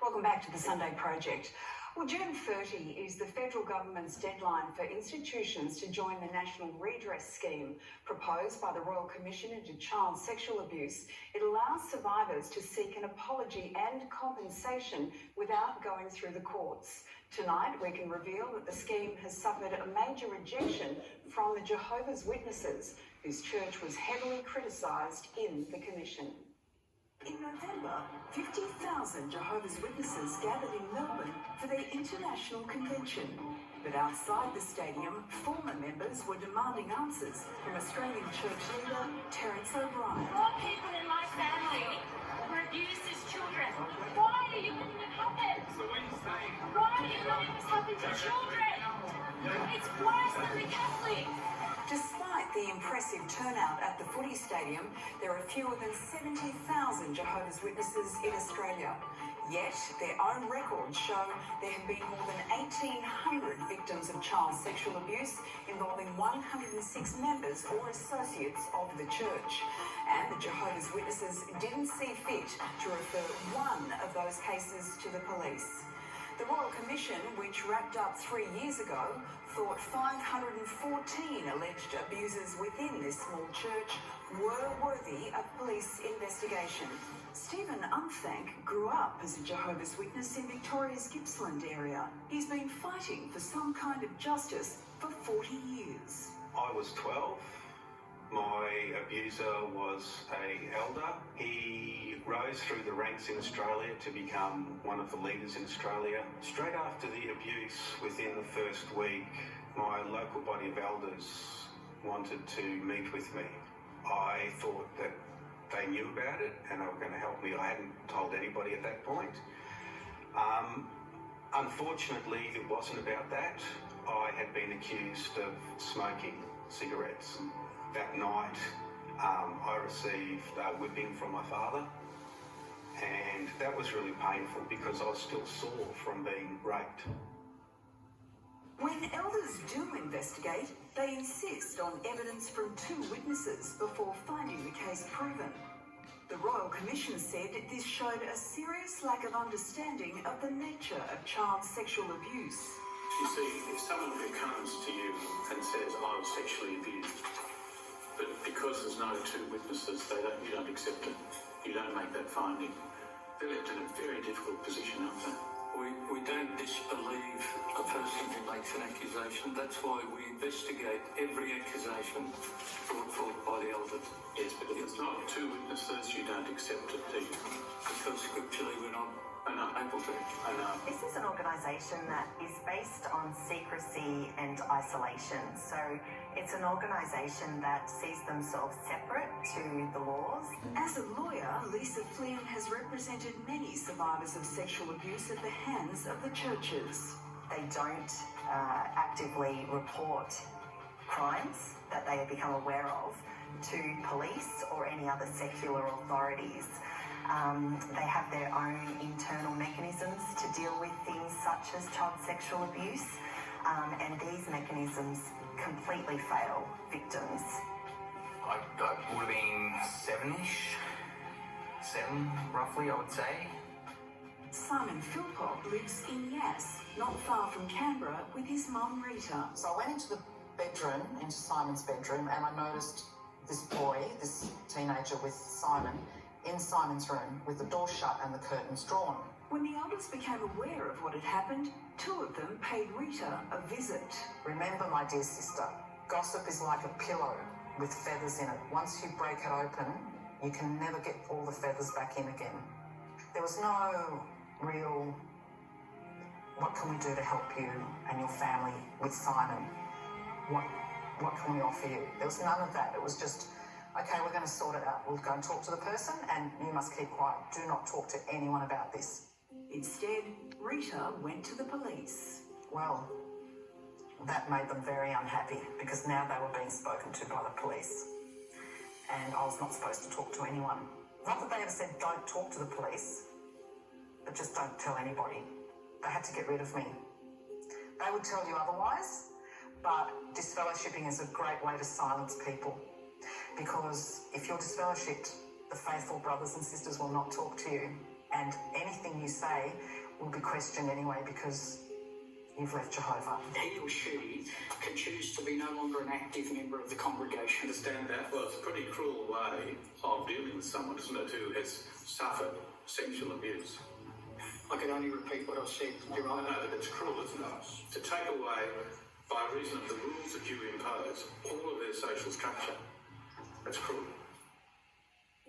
Welcome back to the Sunday Project. Well, June 30 is the federal government's deadline for institutions to join the National Redress scheme proposed by the Royal Commission into Child Sexual Abuse. It allows survivors to seek an apology and compensation without going through the courts. Tonight, we can reveal that the scheme has suffered a major rejection from the Jehovah's Witnesses, whose church was heavily criticised in the Commission. In November, 50,000 Jehovah's Witnesses gathered in Melbourne for their international convention. But outside the stadium, former members were demanding answers from Australian church leader Terence O'Brien. 4 people in my family were abused as children. Why are you letting it happen? So what are you saying? Why are you letting this happen to children? It's worse than the Catholics. Despite the impressive turnout at the footy stadium, there are fewer than 70,000 Jehovah's Witnesses in Australia. Yet, their own records show there have been more than 1,800 victims of child sexual abuse involving 106 members or associates of the church. And the Jehovah's Witnesses didn't see fit to refer one of those cases to the police. The Royal Commission, which wrapped up 3 years ago, thought 514 alleged abusers within this small church were worthy of police investigation. Stephen Unthank grew up as a Jehovah's Witness in Victoria's Gippsland area. He's been fighting for some kind of justice for 40 years. I was 12. My abuser was an elder. He rose through the ranks in Australia to become one of the leaders in Australia. Straight after the abuse, within the first week, my local body of elders wanted to meet with me. I thought that they knew about it and they were going to help me. I hadn't told anybody at that point. Unfortunately, it wasn't about that. I had been accused of smoking cigarettes. That night, I received a whipping from my father, and that was really painful because I was still sore from being raped. When elders do investigate, they insist on evidence from 2 witnesses before finding the case proven. The Royal Commission said this showed a serious lack of understanding of the nature of child sexual abuse. You see, if someone who comes to you and says, I was sexually abused, but because there's no 2 witnesses, you don't accept it. You don't make that finding. They're left in a very difficult position, aren't they? We don't disbelieve a person who makes an accusation. That's why we investigate every accusation brought forth by the elders. Yes, but if it's not 2 witnesses, you don't accept it, do you? Because scripturally we're not able to. I know. This is an organisation that is based on secrecy and isolation. So it's an organisation that sees themselves separate to the laws. As a lawyer, Lisa Flynn has represented many survivors of sexual abuse at the hands of the churches. They don't actively report crimes that they have become aware of to police or any other secular authorities. They have their own internal mechanisms to deal with things such as child sexual abuse, and these mechanisms completely fail victims. I would have been 7-ish, 7 roughly, I would say. Simon Philpott lives in Yass, not far from Canberra, with his mum Rita. So I went into the bedroom, into Simon's bedroom, and I noticed this boy, this teenager with Simon, in Simon's room with the door shut and the curtains drawn. When the elders became aware of what had happened, 2 of them paid Rita a visit. Remember, my dear sister, gossip is like a pillow with feathers in it. Once you break it open, you can never get all the feathers back in again. There was no real, what can we do to help you and your family with Simon? What can we offer you? There was none of that. It was just, okay, we're going to sort it out. We'll go and talk to the person and you must keep quiet. Do not talk to anyone about this. Instead, Rita went to the police. Well, that made them very unhappy because now they were being spoken to by the police. And I was not supposed to talk to anyone. Not that they ever said don't talk to the police, but just don't tell anybody. They had to get rid of me. They would tell you otherwise, but disfellowshipping is a great way to silence people. Because if you're disfellowshipped, the faithful brothers and sisters will not talk to you. And anything you say will be questioned anyway because you've left Jehovah. He or she can choose to be no longer an active member of the congregation. Understand that? Well, it's a pretty cruel way of dealing with someone, isn't it, who has suffered sexual abuse. I could only repeat what I said, Your I Honour. know, but it's cruel, isn't it? To take away, by reason of the rules that you impose, all of their social structure. That's cruel.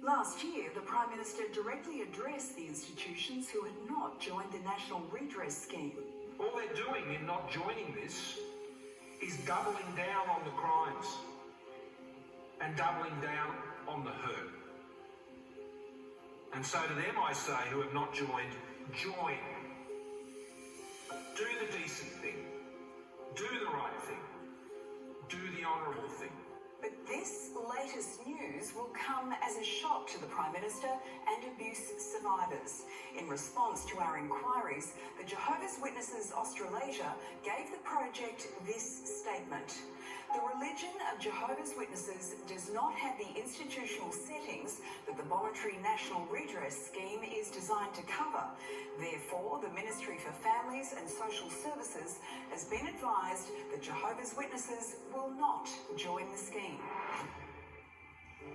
Last year, the Prime Minister directly addressed the institutions who had not joined the National Redress Scheme. All they're doing in not joining this is doubling down on the crimes and doubling down on the hurt. And so to them I say, who have not joined, join. Do the decent thing. Do the right thing. Do the honourable thing. But this latest news will come as a shock to the Prime Minister and abuse survivors. In response to our inquiries, the Jehovah's Witnesses Australasia gave the project this statement. The religion of Jehovah's Witnesses does not have the institutional settings that the voluntary National Redress Scheme is designed to cover. Therefore, the Ministry for Families and Social Services has been advised that Jehovah's Witnesses will not join the scheme.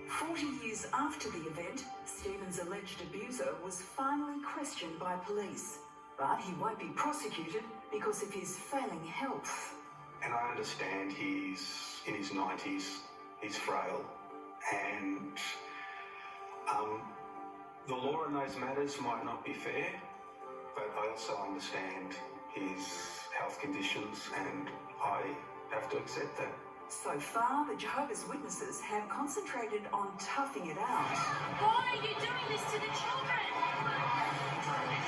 40 years after the event, Stephen's alleged abuser was finally questioned by police. But he won't be prosecuted because of his failing health. And I understand he's in his 90s, he's frail, and the law in those matters might not be fair, but I also understand his health conditions and I have to accept that. So far, the Jehovah's Witnesses have concentrated on toughing it out. Why are you doing this to the children?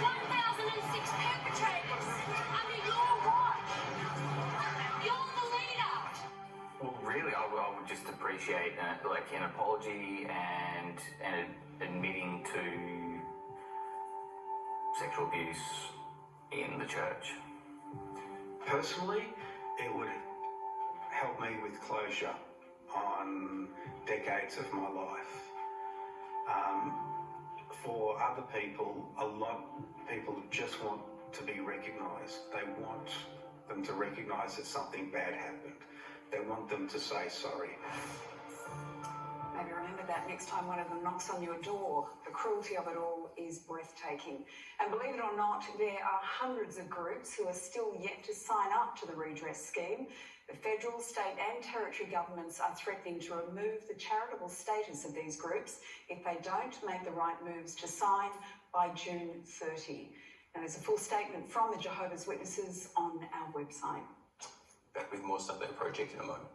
1,006 perpetrators under your watch. You're the leader. Well, really, I would just appreciate an apology and admitting to sexual abuse in the church. Personally, it would help me with closure on decades of my life. For other people, a lot of people just want to be recognised. They want them to recognise that something bad happened. They want them to say sorry. Maybe remember that next time one of them knocks on your door. The cruelty of it all is breathtaking. And believe it or not, there are hundreds of groups who are still yet to sign up to the redress scheme. The federal, state and territory governments are threatening to remove the charitable status of these groups if they don't make the right moves to sign by June 30. Now, there's a full statement from the Jehovah's Witnesses on our website. Back with more Sunday Project in a moment.